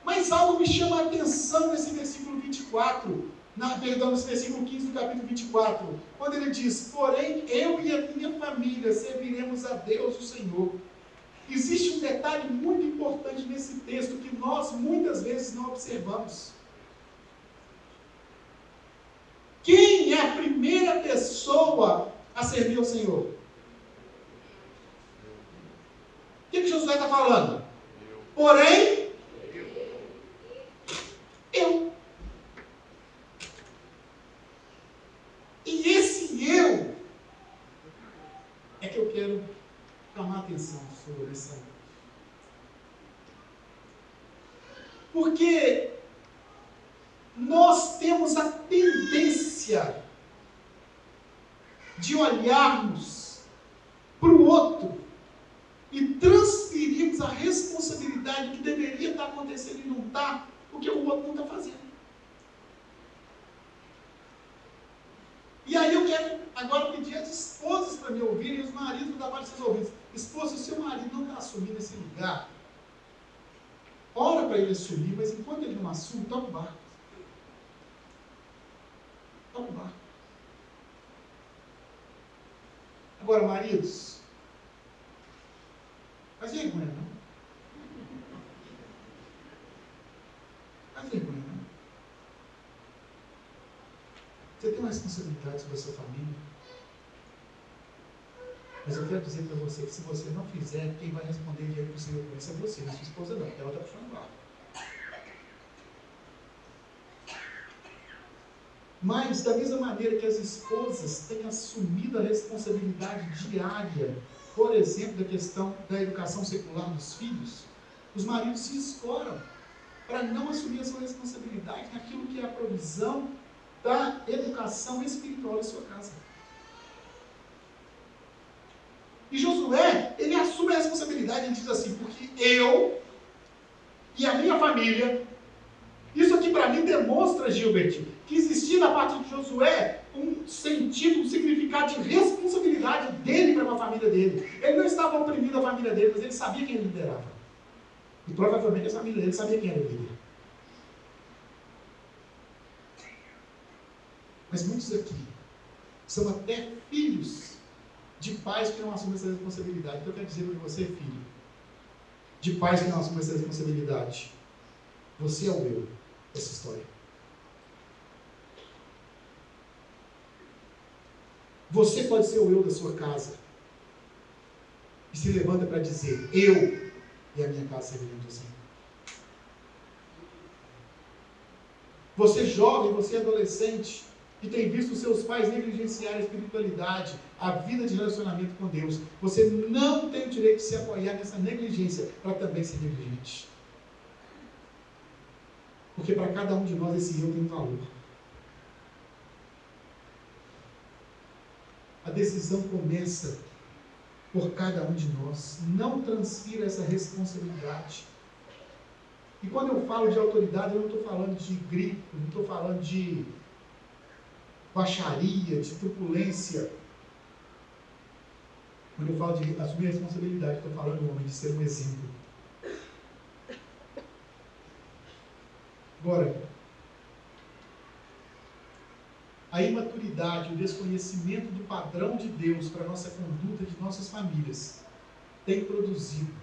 Mas algo me chama a atenção nesse versículo 24, nesse versículo 15 do capítulo 24, quando ele diz: porém, eu e a minha família serviremos a Deus, o Senhor. Existe um detalhe muito importante nesse texto que nós muitas vezes não observamos. Quem é a primeira pessoa a servir ao Senhor? O que Josué está falando? Porém, eu. E esse eu é que eu quero chamar a atenção sobre essa noite. Porque nós temos a tendência de olharmos para o outro e transferirmos a responsabilidade que deveria estar acontecendo e não está, porque o outro não está fazendo. E aí eu quero agora pedir às esposas para me ouvirem e os maridos para dar vocês ouvirem. Esposa, se o seu marido não está assumindo esse lugar, ora para ele assumir, mas enquanto ele não assume, toca o barco. Toca o barco. Agora, maridos, faz vergonha, não? Faz vergonha, não? Você tem uma responsabilidade sobre a sua família. Mas eu quero dizer para você que se você não fizer, quem vai responder diante do Senhor por isso é você, não é sua esposa não, ela está puxando o barco. Mas, da mesma maneira que as esposas têm assumido a responsabilidade diária, por exemplo, da questão da educação secular dos filhos, os maridos se escoram para não assumir a sua responsabilidade naquilo que é a provisão da educação espiritual da sua casa. E Josué, ele assume a responsabilidade, ele diz assim: porque eu e a minha família, isso aqui para mim demonstra, Gilbert, que existia da parte de Josué um sentido, um significado de responsabilidade dele para com a família dele. Ele não estava oprimindo a família dele, mas ele sabia quem ele liderava. E provavelmente a família dele sabia quem era o líder. Mas muitos aqui são até filhos de pais que não assumem essa responsabilidade. Então eu quero dizer para você, filho, de pais que não assumem essa responsabilidade, você é o eu dessa história. Você pode ser o eu da sua casa e se levanta para dizer: eu e a minha casa serviremos assim. Você jovem, você adolescente, que tem visto seus pais negligenciar a espiritualidade, a vida de relacionamento com Deus, você não tem o direito de se apoiar nessa negligência para também ser negligente. Porque para cada um de nós esse eu tem um valor. A decisão começa por cada um de nós. Não transfira essa responsabilidade. E quando eu falo de autoridade, eu não estou falando de grito, não estou falando de baixaria, de truculência. Quando eu falo de assumir a responsabilidade, estou falando do homem de ser um exemplo. Agora, a imaturidade, o desconhecimento do padrão de Deus para a nossa conduta de nossas famílias tem produzido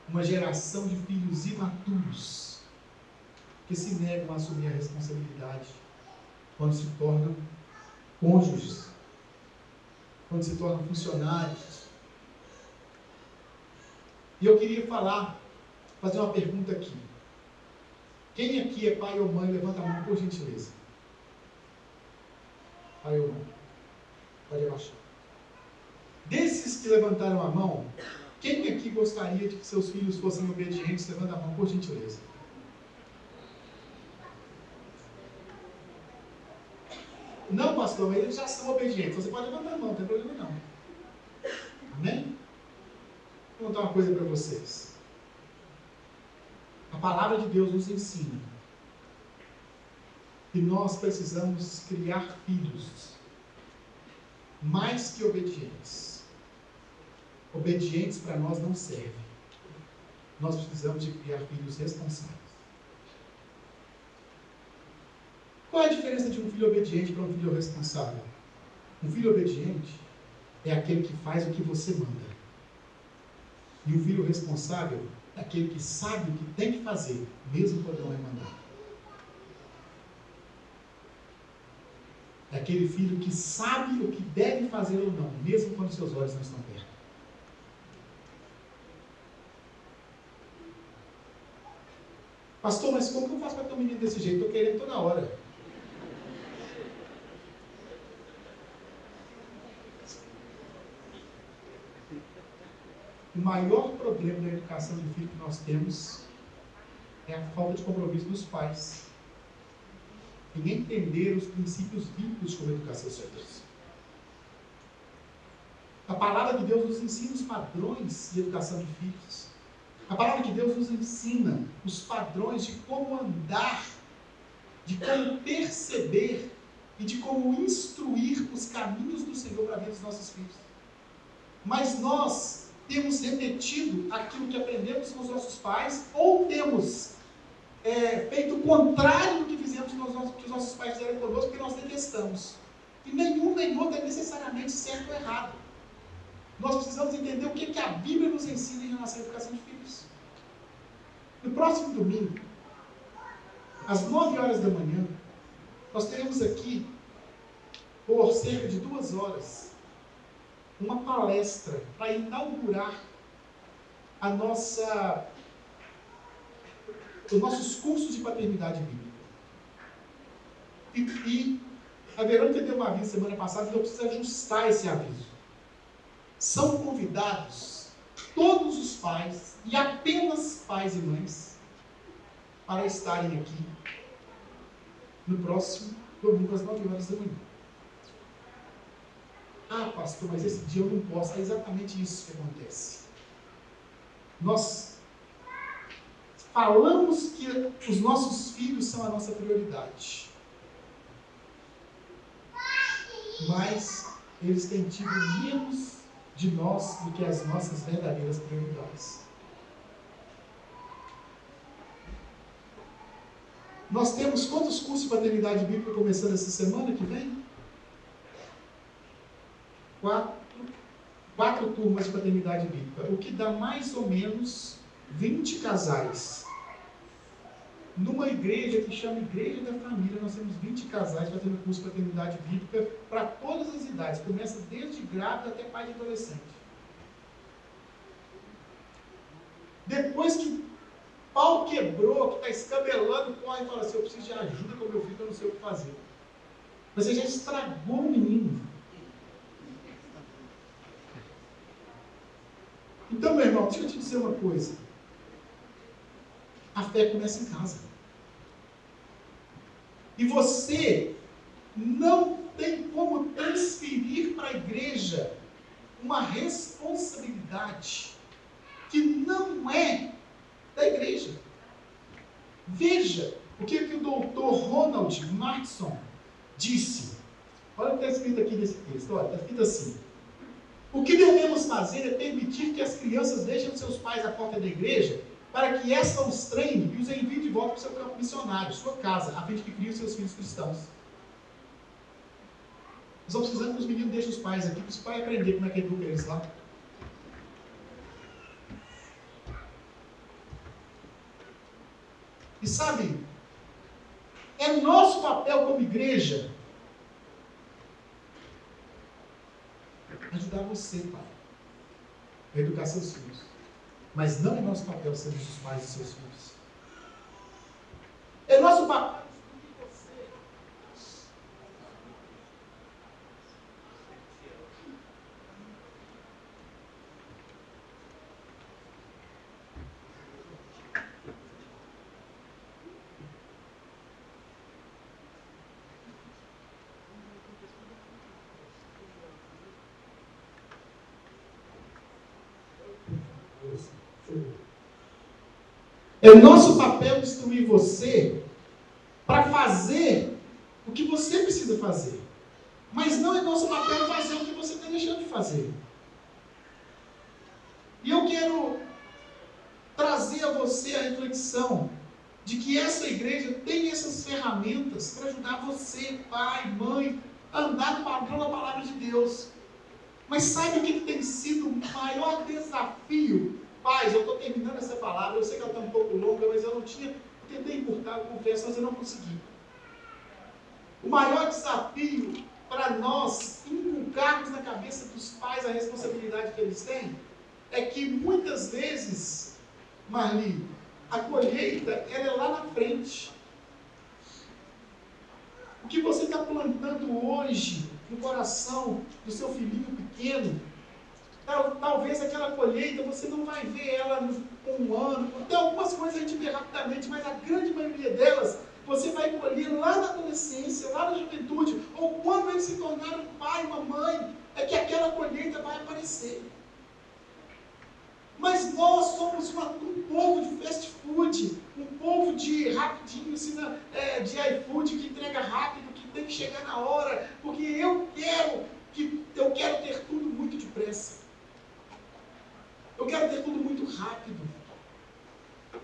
uma geração de filhos imaturos que se negam a assumir a responsabilidade quando se tornam cônjuges, quando se tornam funcionários. E eu queria fazer uma pergunta aqui. Quem aqui é pai ou mãe? Levanta a mão, por gentileza. Pai ou mãe? Pode abaixar. Desses que levantaram a mão, quem aqui gostaria de que seus filhos fossem obedientes? Levanta a mão, por gentileza. Não, pastor, mas eles já são obedientes. Você pode levantar a mão, não tem problema não. Amém? Vou contar uma coisa para vocês. A palavra de Deus nos ensina que nós precisamos criar filhos mais que obedientes. Obedientes para nós não serve. Nós precisamos de criar filhos responsáveis. Qual é a diferença de um filho obediente para um filho responsável? Um filho obediente é aquele que faz o que você manda. E um filho responsável é aquele que sabe o que tem que fazer, mesmo quando não é mandado. É aquele filho que sabe o que deve fazer ou não, mesmo quando seus olhos não estão perto. Pastor, mas como que eu faço para ter um menino desse jeito? Estou querendo toda hora. O maior problema da educação de filho que nós temos é a falta de compromisso dos pais em entender os princípios bíblicos de como educar seus filhos. A palavra de Deus nos ensina os padrões de educação de filhos. A palavra de Deus nos ensina os padrões de como andar, de como perceber e de como instruir os caminhos do Senhor para a vida dos nossos filhos. Mas nós temos repetido aquilo que aprendemos com os nossos pais, ou temos feito o contrário do que fizemos que os nossos pais fizeram conosco, porque nós detestamos. E nenhum nem outro é necessariamente certo ou errado. Nós precisamos entender o que a Bíblia nos ensina em relação à educação de filhos. No próximo domingo, às 9 horas da manhã, nós teremos aqui, por cerca de 2 horas, uma palestra para inaugurar os nossos cursos de paternidade bíblica. E a Verônica deu um aviso semana passada, e eu preciso ajustar esse aviso. São convidados todos os pais, e apenas pais e mães, para estarem aqui no próximo domingo às 9 horas da manhã. Ah, pastor, mas esse dia eu não posso. É exatamente isso que acontece. Nós falamos que os nossos filhos são a nossa prioridade. mas eles têm tido menos de nós do que as nossas verdadeiras prioridades. Nós temos quantos cursos de paternidade bíblica começando essa semana que vem? 4 turmas de paternidade bíblica, o que dá mais ou menos 20 casais. Numa igreja que chama Igreja da Família, nós temos 20 casais fazendo curso de paternidade bíblica para todas as idades, começa desde grávida até pai de adolescente. Depois que pau quebrou, que está escabelando, corre e fala assim: eu preciso de ajuda com meu filho, eu não sei o que fazer. Mas você já estragou o menino. Então, meu irmão, deixa eu te dizer uma coisa. A fé começa em casa. E você não tem como transferir para a igreja uma responsabilidade que não é da igreja. Veja o que o doutor Ronald Martin disse. Olha o que está escrito aqui nesse texto. Olha, está escrito assim: o que devemos fazer é permitir que as crianças deixem os seus pais à porta da igreja para que esta os treine e os envie de volta para o seu campo missionário, sua casa, a fim de que criem os seus filhos cristãos. Nós estamos precisando que os meninos deixem os pais aqui, para os pais aprenderem como é que educa eles lá. E sabe, é nosso papel como igreja ajudar você, pai, a educar seus filhos. Mas não é nosso papel ser os pais de seus filhos. É nosso papel instruir você. É o nosso papel instruir você para fazer o que você precisa fazer. Mas não é nosso papel fazer o que você está deixando de fazer. E eu quero trazer a você a reflexão de que essa igreja tem essas ferramentas para ajudar você, pai, mãe, a andar no padrão da palavra de Deus. Mas sabe o que tem sido o maior desafio? Pais, eu estou terminando essa palavra, eu sei que ela está um pouco longa, mas eu tentei encurtar, eu confesso, mas eu não consegui. O maior desafio para nós inculcarmos na cabeça dos pais a responsabilidade que eles têm, é que muitas vezes, Marli, a colheita ela é lá na frente. O que você está plantando hoje no coração do seu filhinho pequeno, talvez aquela colheita você não vai ver ela com um ano. Tem algumas coisas a gente vê rapidamente, mas a grande maioria delas você vai colher lá na adolescência, lá na juventude, ou quando eles se tornaram um pai, uma mãe, é que aquela colheita vai aparecer. Mas nós somos um povo de fast food, um povo de rapidinho, de iFood, que entrega rápido, que tem que chegar na hora, porque eu quero ter tudo muito depressa. Eu quero ter tudo muito rápido.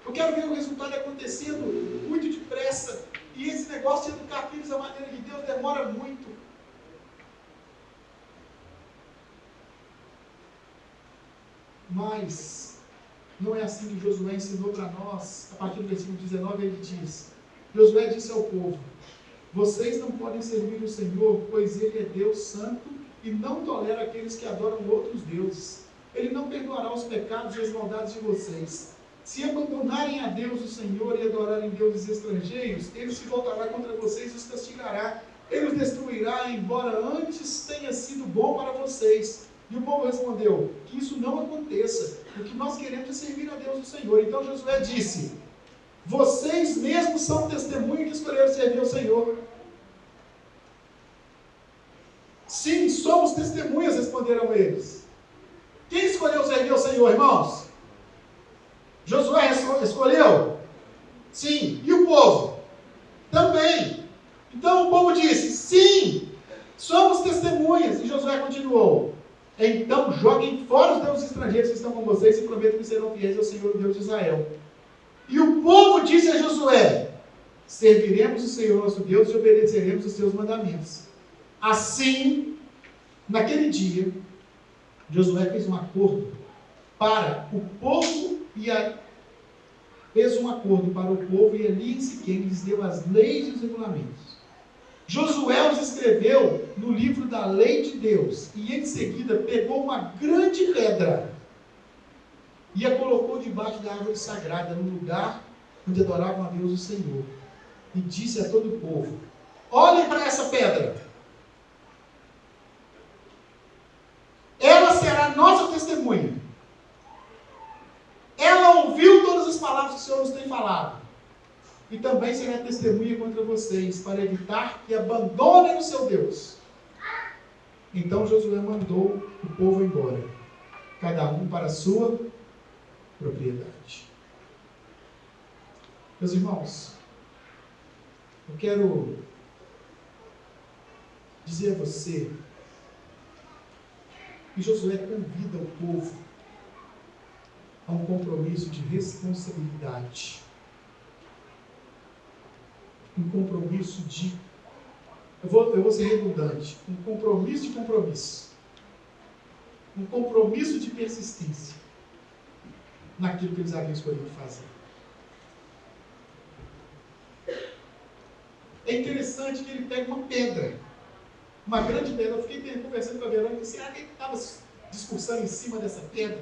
Eu quero ver o resultado acontecendo muito depressa. E esse negócio de educar filhos da maneira de Deus demora muito. Mas não é assim que Josué ensinou para nós. A partir do versículo 19 ele diz: Josué disse ao povo: vocês não podem servir o Senhor, pois Ele é Deus santo e não tolera aqueles que adoram outros deuses. Ele não perdoará os pecados e as maldades de vocês. Se abandonarem a Deus, o Senhor, e adorarem deuses estrangeiros, Ele se voltará contra vocês e os castigará. Ele os destruirá, embora antes tenha sido bom para vocês. E o povo respondeu: que isso não aconteça. O que nós queremos é servir a Deus, o Senhor. Então Josué disse: vocês mesmos são testemunhas que escolheram servir ao Senhor. Sim, somos testemunhas, responderam eles. Quem escolheu servir ao Senhor, irmãos? Josué escolheu? Sim. E o povo? Também. Então o povo disse: sim, Somos testemunhas. E Josué continuou: então joguem fora os deuses estrangeiros que estão com vocês e prometam que serão fiéis ao Senhor, Deus de Israel. E o povo disse a Josué: serviremos o Senhor nosso Deus e obedeceremos os seus mandamentos. Assim, naquele dia, Josué fez um acordo para o povo e ali em Siquém lhes deu as leis e os regulamentos. Josué os escreveu no livro da lei de Deus e em seguida pegou uma grande pedra e a colocou debaixo da árvore sagrada, no lugar onde adoravam a Deus o Senhor. E disse a todo o povo: olhem para essa pedra. Ela será nossa testemunha. Ela ouviu todas as palavras que o Senhor nos tem falado. E também será testemunha contra vocês, para evitar que abandonem o seu Deus. Então Josué mandou o povo embora, cada um para a sua propriedade. Meus irmãos, eu quero dizer a você que Josué convida o povo a um compromisso de responsabilidade. Um compromisso de... Eu vou ser redundante. Um compromisso de compromisso. Um compromisso de persistência naquilo que eles haviam escolhido fazer. É interessante que ele pega uma pedra, uma grande pedra. Eu fiquei conversando com a Verônica: será que ele estava discursando em cima dessa pedra?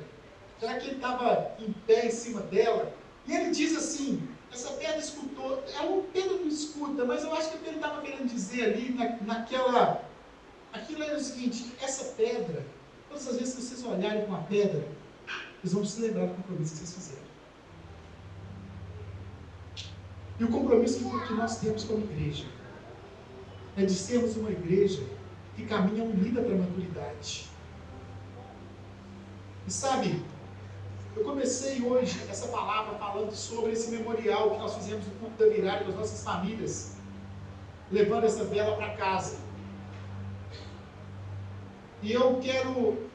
Será que ele estava em pé em cima dela? E ele diz assim: essa pedra escutou. É uma pedra que escuta, mas eu acho que o que ele estava querendo dizer ali, aquilo era o seguinte: essa pedra, todas as vezes que vocês olharem com a pedra, vocês vão se lembrar do compromisso que vocês fizeram. E o compromisso que nós temos como igreja é de sermos uma igreja que caminha unida para a maturidade. E sabe, eu comecei hoje essa palavra falando sobre esse memorial que nós fizemos no culto da virada com as nossas famílias, levando essa vela para casa. E eu quero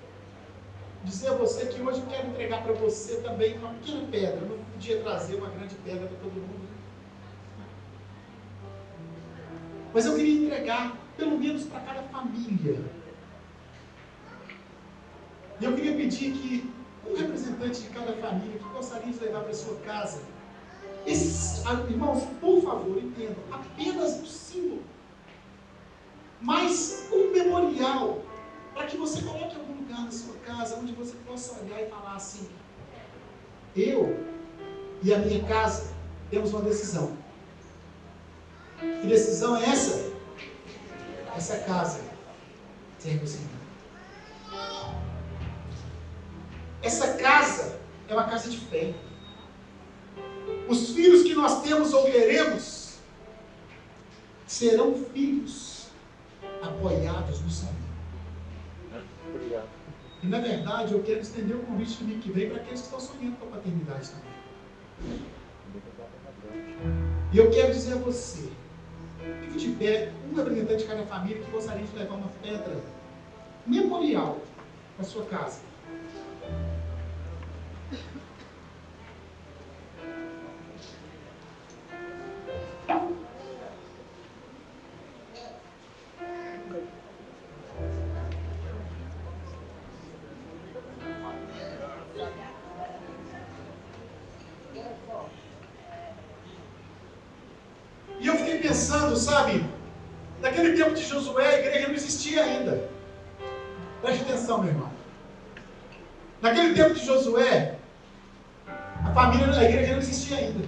dizer a você que hoje eu quero entregar para você também uma pequena pedra. Eu não podia trazer uma grande pedra para todo mundo, mas eu queria entregar pelo menos para cada família. E eu queria pedir que um representante de cada família que gostaria de levar para a sua casa, irmãos, por favor, entendam, apenas um símbolo, mas um memorial, para que você coloque em algum lugar na sua casa, onde você possa olhar e falar assim: eu e a minha casa temos uma decisão. Que decisão é essa? Essa casa serve ao Senhor. Essa casa é uma casa de fé. Os filhos que nós temos ou teremos serão filhos apoiados no Senhor. Obrigado. E na verdade eu quero estender o convite domingo que vem para aqueles que estão sonhando com a paternidade também. E eu quero dizer a você: fique de pé, um representante de cada família que gostaria de levar uma pedra memorial para sua casa. E eu fiquei pensando, sabe, naquele tempo de Josué, a igreja não existia ainda. Preste atenção, meu irmão. Naquele tempo de Josué, a igreja não existia ainda.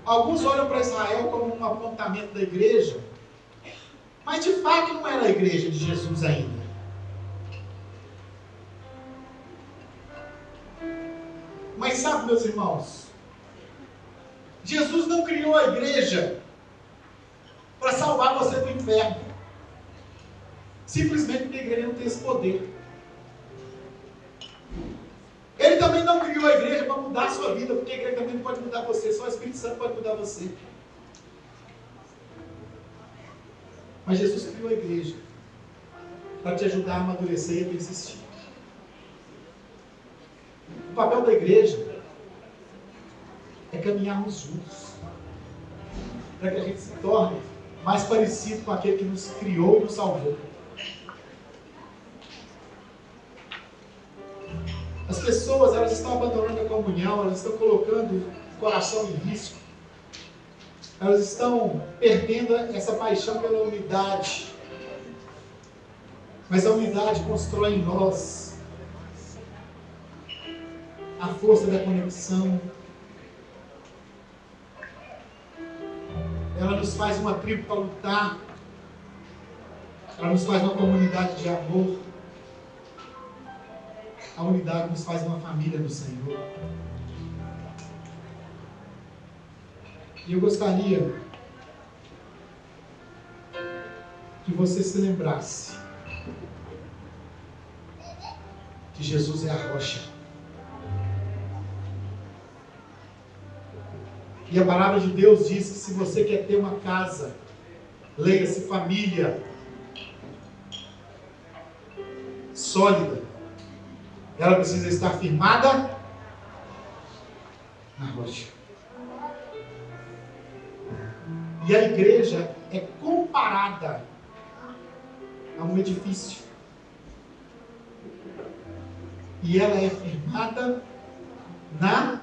Alguns olham para Israel como um apontamento da igreja, mas de fato não era a igreja de Jesus ainda. Mas sabe, meus irmãos, Jesus não criou a igreja para salvar você do inferno. Simplesmente porque a igreja não tem esse poder. Ele também não criou a igreja para mudar a sua vida, porque a igreja também não pode mudar você, só o Espírito Santo pode mudar você. Mas Jesus criou a igreja para te ajudar a amadurecer e a persistir. O papel da igreja é caminharmos juntos, para que a gente se torne mais parecido com aquele que nos criou e nos salvou. As pessoas, elas estão abandonando a comunhão, elas estão colocando o coração em risco, elas estão perdendo essa paixão pela unidade. Mas a unidade constrói em nós a força da conexão. Ela nos faz uma tribo para lutar. Ela nos faz uma comunidade de amor. A unidade nos faz uma família do Senhor. E eu gostaria que você se lembrasse que Jesus é a rocha. E a palavra de Deus diz que se você quer ter uma casa, leia-se família, sólida, ela precisa estar firmada na rocha. E a igreja é comparada a um edifício. E ela é firmada na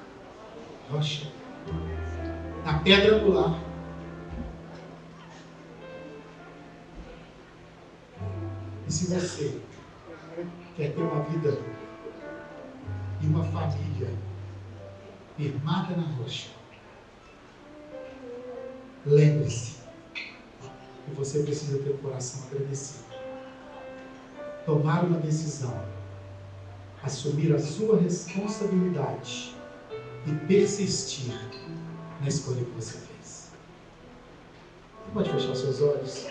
rocha, na pedra angular. E se você quer ter uma vida e uma família firmada na rocha, lembre-se que você precisa ter um coração agradecido. Tomar uma decisão, assumir a sua responsabilidade e persistir na escolha que você fez. Você pode fechar seus olhos?